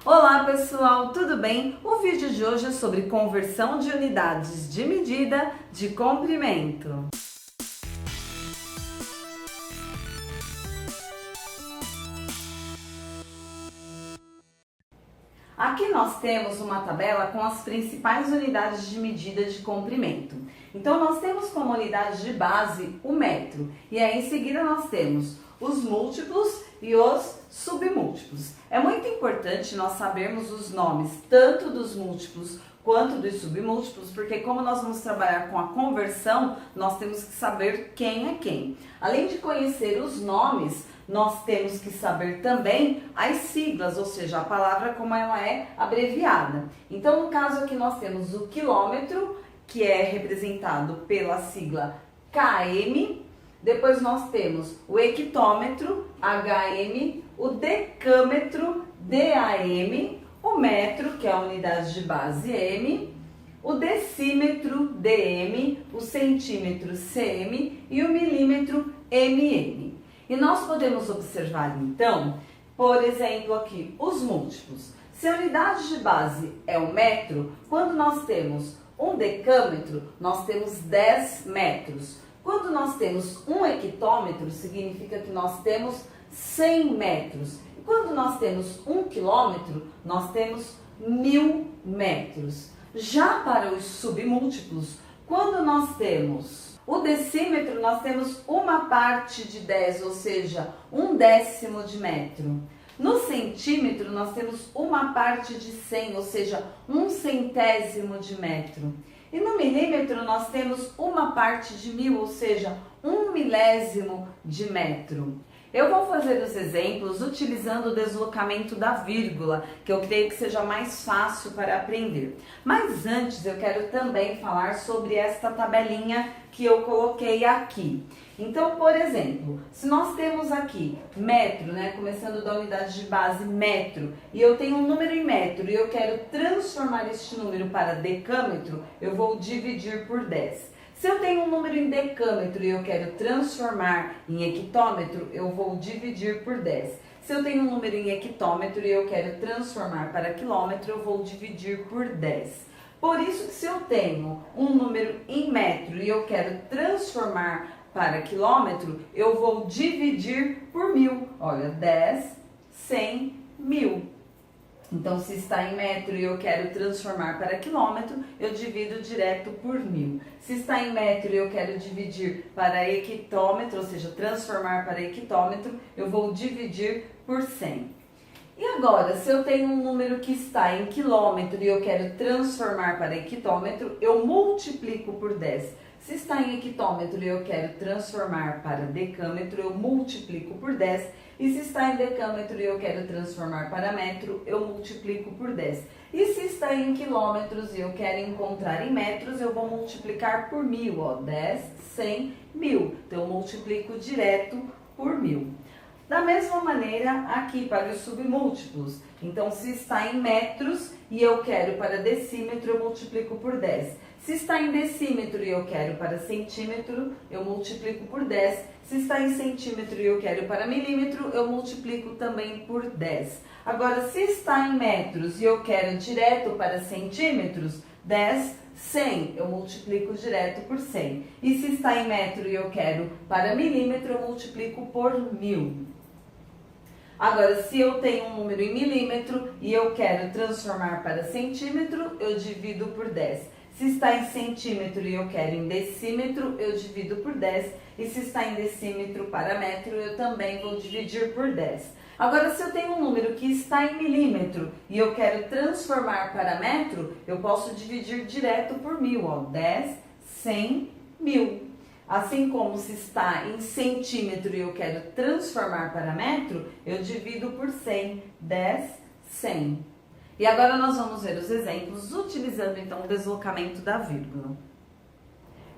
Olá pessoal, tudo bem? O vídeo de hoje é sobre conversão de unidades de medida de comprimento. Aqui nós temos uma tabela com as principais unidades de medida de comprimento. Então nós temos como unidade de base o metro e aí em seguida nós temos os múltiplos e os submúltiplos. É muito importante nós sabermos os nomes tanto dos múltiplos quanto dos submúltiplos, porque como nós vamos trabalhar com a conversão, nós temos que saber quem é quem. Além de conhecer os nomes, nós temos que saber também as siglas, ou seja, a palavra como ela é abreviada. Então, no caso aqui nós temos o quilômetro, que é representado pela sigla km. Depois nós temos o hectômetro, HM, o decâmetro, DAM, o metro, que é a unidade de base M, o decímetro, DM, o centímetro, CM e o milímetro, MM. E nós podemos observar então, por exemplo aqui, os múltiplos. Se a unidade de base é o metro, quando nós temos um decâmetro, nós temos 10 metros. Quando nós temos um hectômetro, significa que nós temos 100 metros. E quando nós temos um quilômetro, nós temos 1000 metros. Já para os submúltiplos, quando nós temos o decímetro, nós temos uma parte de 10, ou seja, 1/10 de metro. No centímetro, nós temos uma parte de 100, ou seja, 1/100º de metro. E no milímetro, nós temos uma parte de 1000, ou seja, 1/1000 de metro. Eu vou fazer os exemplos utilizando o deslocamento da vírgula, que eu creio que seja mais fácil para aprender. Mas antes eu quero também falar sobre esta tabelinha que eu coloquei aqui. Então, por exemplo, se nós temos aqui metro, começando da unidade de base metro, e eu tenho um número em metro e eu quero transformar este número para decâmetro, eu vou dividir por 10. Se eu tenho um número em decâmetro e eu quero transformar em hectômetro, eu vou dividir por 10. Se eu tenho um número em hectômetro e eu quero transformar para quilômetro, eu vou dividir por 10. Por isso que se eu tenho um número em metro e eu quero transformar para quilômetro, eu vou dividir por 1000. Olha, 10, 100, 1000. Então, se está em metro e eu quero transformar para quilômetro, eu divido direto por 1000. Se está em metro e eu quero dividir para hectômetro, ou seja, transformar para hectômetro, eu vou dividir por 100. E agora, se eu tenho um número que está em quilômetro e eu quero transformar para hectômetro, eu multiplico por 10. Se está em hectômetro e eu quero transformar para decâmetro, eu multiplico por 10. E se está em decâmetro e eu quero transformar para metro, eu multiplico por 10. E se está em quilômetros e eu quero encontrar em metros, eu vou multiplicar por 1000. Ó, 10, 100, 1000. Então, eu multiplico direto por 1000. Da mesma maneira, aqui para os submúltiplos. Então, se está em metros e eu quero para decímetro, eu multiplico por 10. Se está em decímetro e eu quero para centímetro, eu multiplico por 10. Se está em centímetro e eu quero para milímetro, eu multiplico também por 10. Agora, se está em metros e eu quero direto para centímetros, 10, 100, eu multiplico direto por 100. E se está em metro e eu quero para milímetro, eu multiplico por 1000. Agora, se eu tenho um número em milímetro e eu quero transformar para centímetro, eu divido por 10. Se está em centímetro e eu quero em decímetro, eu divido por 10. E se está em decímetro para metro, eu também vou dividir por 10. Agora, se eu tenho um número que está em milímetro e eu quero transformar para metro, eu posso dividir direto por 1000. Ó, 10, 100, 1000. Assim como se está em centímetro e eu quero transformar para metro, eu divido por 100, 10, 100. E agora nós vamos ver os exemplos utilizando então o deslocamento da vírgula.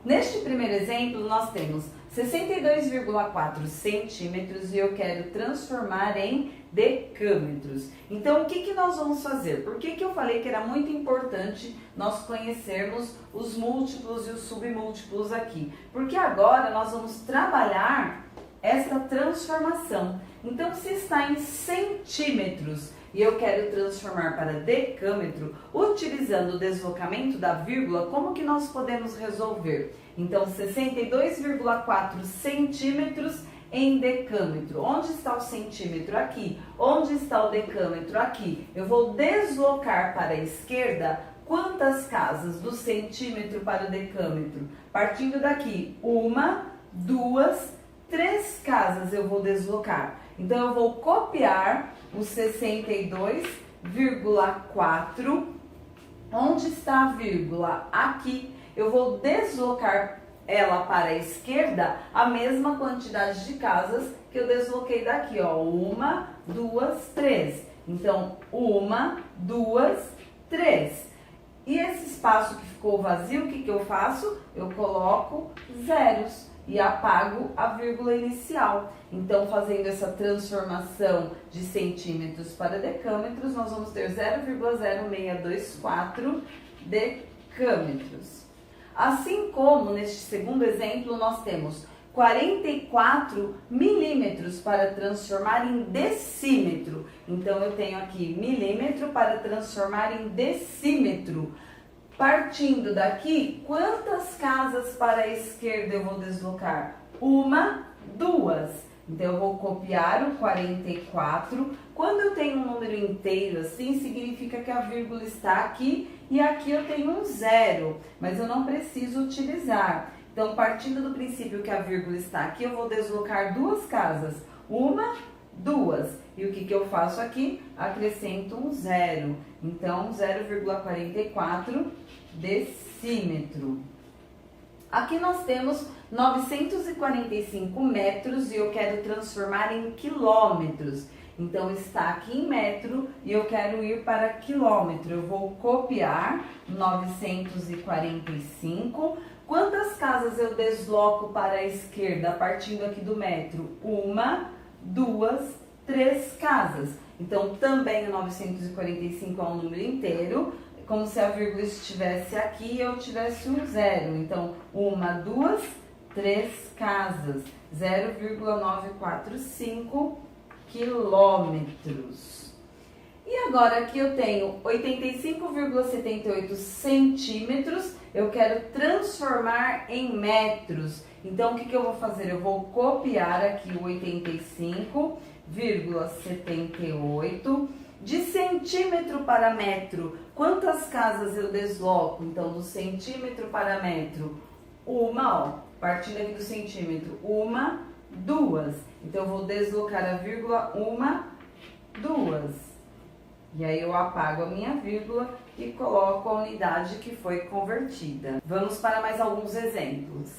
Neste primeiro exemplo, nós temos 62,4 centímetros e eu quero transformar em decâmetros. Então, o que nós vamos fazer? Por que eu falei que era muito importante nós conhecermos os múltiplos e os submúltiplos aqui? Porque agora nós vamos trabalhar essa transformação. Então, se está em centímetros e eu quero transformar para decâmetro, utilizando o deslocamento da vírgula, como que nós podemos resolver? Então, 62,4 centímetros em decâmetro. Onde está o centímetro? Aqui. Onde está o decâmetro? Aqui. Eu vou deslocar para a esquerda quantas casas do centímetro para o decâmetro? Partindo daqui, 1, 2, 3 casas eu vou deslocar. Então, eu vou copiar o 62,4. Onde está a vírgula? Aqui. Eu vou deslocar ela para a esquerda, a mesma quantidade de casas que eu desloquei daqui, ó. 1, 2, 3. Então, 1, 2, 3. E esse espaço que ficou vazio, o que eu faço? Eu coloco zeros e apago a vírgula inicial. Então, fazendo essa transformação de centímetros para decâmetros, nós vamos ter 0,0624 decâmetros. Assim como neste segundo exemplo, nós temos 44 milímetros para transformar em decímetro. Então, eu tenho aqui milímetro para transformar em decímetro. Partindo daqui, quantas casas para a esquerda eu vou deslocar? 1, 2. Então, eu vou copiar o 44. Quando eu tenho um número inteiro assim, significa que a vírgula está aqui e aqui eu tenho um zero, mas eu não preciso utilizar. Então, partindo do princípio que a vírgula está aqui, eu vou deslocar duas casas. 1, 2. E o que eu faço aqui? Acrescento um zero. Então, 0,44 decímetro. Aqui nós temos 945 metros e eu quero transformar em quilômetros. Então, está aqui em metro e eu quero ir para quilômetro. Eu vou copiar 945. Quantas casas eu desloco para a esquerda, partindo aqui do metro? 1, 2, 3 casas. Então, também o 945 é um número inteiro, como se a vírgula estivesse aqui e eu tivesse um zero. Então, 1, 2, 3 casas. 0,945 quilômetros. E agora aqui eu tenho 85,78 centímetros, eu quero transformar em metros. Então, o que eu vou fazer? Eu vou copiar aqui o 85,78. De centímetro para metro, quantas casas eu desloco? Então, do centímetro para metro, uma, ó, partindo aqui do centímetro, 1, 2. Então, eu vou deslocar a vírgula 1, 2. E aí, eu apago a minha vírgula e coloco a unidade que foi convertida. Vamos para mais alguns exemplos.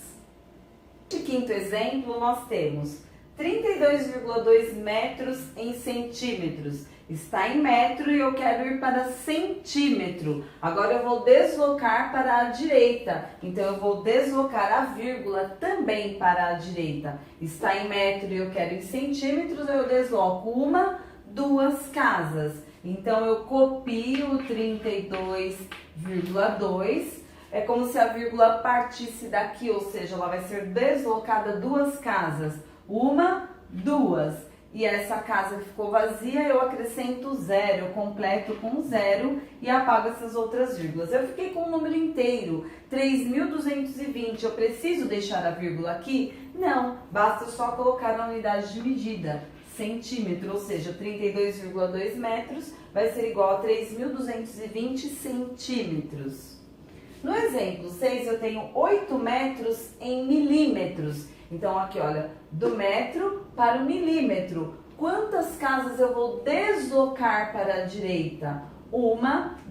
No quinto exemplo, nós temos 32,2 metros em centímetros. Está em metro e eu quero ir para centímetro. Agora eu vou deslocar para a direita. Então, eu vou deslocar a vírgula também para a direita. Está em metro e eu quero em centímetros, eu desloco 1, 2 casas. Então, eu copio o 32,2. É como se a vírgula partisse daqui, ou seja, ela vai ser deslocada 2 casas. 1, 2. E essa casa que ficou vazia, eu acrescento zero, eu completo com zero e apago essas outras vírgulas. Eu fiquei com um número inteiro, 3.220. Eu preciso deixar a vírgula aqui? Não, basta só colocar na unidade de medida, centímetro, ou seja, 32,2 metros vai ser igual a 3.220 centímetros. No exemplo 6, eu tenho 8 metros em milímetros. Então, aqui, olha, do metro para o milímetro. Quantas casas eu vou deslocar para a direita? 1,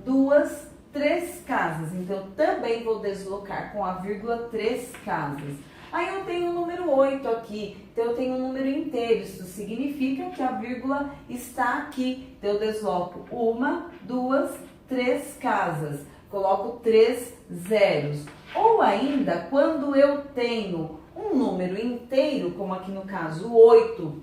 2, 3 casas. Então, também vou deslocar com a vírgula 3 casas. Aí, eu tenho o número 8 aqui. Então, eu tenho um número inteiro. Isso significa que a vírgula está aqui. Então, eu desloco 1, 2, 3 casas. Coloco 3 zeros. Ou ainda, quando eu tenho um número inteiro, como aqui no caso 8,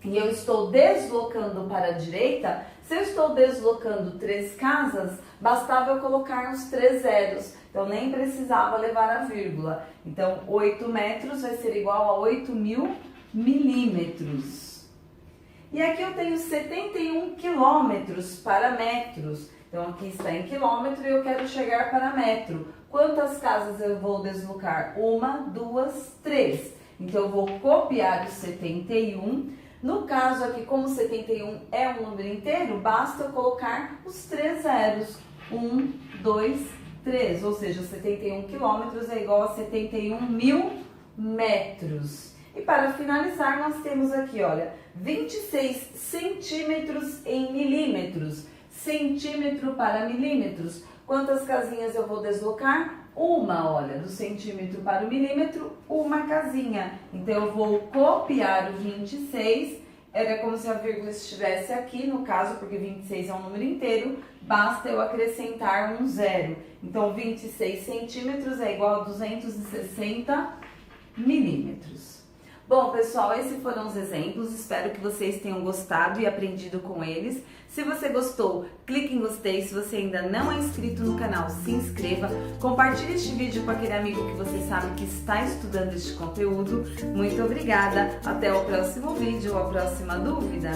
e eu estou deslocando para a direita, se eu estou deslocando 3 casas, bastava eu colocar os 3 zeros. Então, nem precisava levar a vírgula. Então, 8 metros vai ser igual a 8.000 milímetros. E aqui eu tenho 71 quilômetros para metros. Então aqui está em quilômetro e eu quero chegar para metro. Quantas casas eu vou deslocar? 1, 2, 3. Então eu vou copiar o 71. No caso aqui, como 71 é um número inteiro, basta eu colocar os 3 zeros. 1, 2, 3. Ou seja, 71 quilômetros é igual a 71 mil metros. E para finalizar, nós temos aqui, olha, 26 centímetros em milímetros. Centímetro para milímetros. Quantas casinhas eu vou deslocar? Uma, olha, do centímetro para o milímetro, uma casinha. Então, eu vou copiar o 26, era como se a vírgula estivesse aqui, no caso, porque 26 é um número inteiro, basta eu acrescentar um zero. Então, 26 centímetros é igual a 260 milímetros. Bom, pessoal, esses foram os exemplos, espero que vocês tenham gostado e aprendido com eles. Se você gostou, clique em gostei, se você ainda não é inscrito no canal, se inscreva, compartilhe este vídeo com aquele amigo que você sabe que está estudando este conteúdo. Muito obrigada, até o próximo vídeo ou a próxima dúvida.